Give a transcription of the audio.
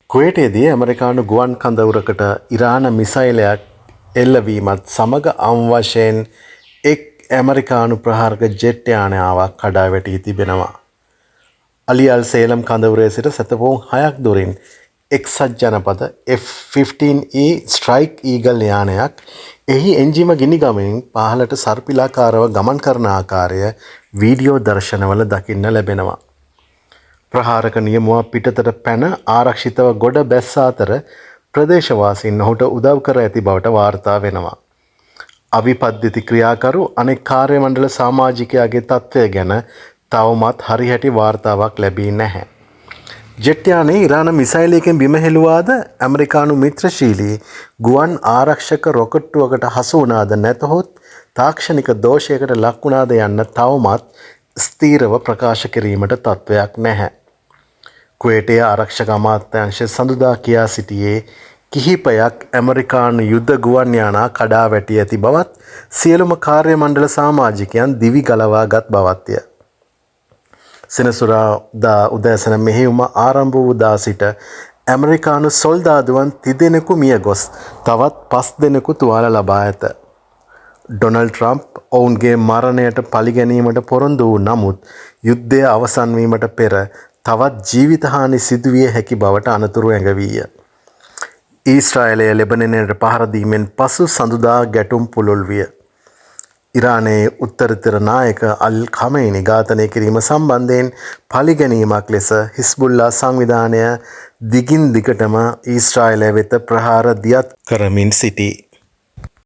කුවේටයේදී ඇමරිකානු ගුවන් කඳවුරකට ඉරාන මිසයිලයක් එල්ලවීමත් සමග වශයෙන් එක් ඇමරිකානු ප්‍රහාරක ජෙට් යානාවක් කඩා වැටී තිබෙනවා. අලි අල් සේලම් කඳවුරේ සිට සැතපුම් 6ක් දුරින් එක්සත් ජනපද F-15E ස්ට්‍රයික් ඊගල් යානයක් එහි එන්ජිම ගිනි ගමනින් පහළට සර්පිලාකාරව ගමන් කරන ආකාරය වීඩියෝ දර්ශනවල දකින්න ලැබෙනවා. ප්‍රහාරක නියමුවා පිටතට පැන ආරක්ෂිතව ගොඩ බැස්ස අතර ප්‍රදේශවාසීන් ඔහුට උදව් කර ඇති බවට වාර්තා වෙනවා. අවිපද්ධිත ක්‍රියාකරු අනෙක් කාර්ය මණ්ඩල සමාජිකයාගේ තත්ත්වය ගැන තවමත් හරිහැටි වාර්තාවක් ලැබී නැහැ. ජෙට් යානයේ ඉරාන මිසයිලයකින් බිම හෙළුවාද ඇමරිකානු මිත්‍රශීලී ගුවන් ආරක්ෂක රොකට්ටුවකට හසු වුණාද නැතහොත් තාක්ෂණික දෝෂයකට ලක් වුණාද යන්න තවමත් ස්ථීරව ප්‍රකාශ කිරීමට තත්ත්වයක් නැහැ. කුවේටයේ ආරක්ෂක අමාත්‍යාංශය සඳුදා කියා සිටියේ කිහිපයක් ඇමරිකානු යුද ගුවන් යානා කඩා වැටී ඇති බවත් සියලුම කාර්ය මණ්ඩල සමාජිකයන් දිවි ගලවා ගත් බවත්ය. සෙනසුරාදා උදෑසන මෙහෙයුම ආරම්භ වූ දා සිට ඇමරිකානු සොල්දාදුවන් 30 දෙනෙකු මිය ගොස් තවත් 5 දෙනෙකු තුවාල ලබා ඇත. ඩොනල්ඩ් ට්‍රම්ප් ඔවුන්ගේ මරණයට පළිගැනීමට පොරොන්දු වූ නමුත් යුද්ධය අවසන් වීමට පෙර තවත් ජීවිතහානි සිදුවිය හැකි බවට අනතුරු ඇඟවීය. ඊශ්‍රායලය ලෙබනනයට පහර දීමෙන් පසු සඳුදා ගැටුම් පුළුල් විය. ඉරානයේ උත්තරීතර නායක අල් ඛමෙයිනි ඝාතනය කිරීම සම්බන්ධයෙන් පළිගැනීමක් ලෙස හිස්බුල්ලා සංවිධානය දිගින් දිගටම ඊශ්‍රායලය වෙත ප්‍රහාර දියත් කරමින් සිටී.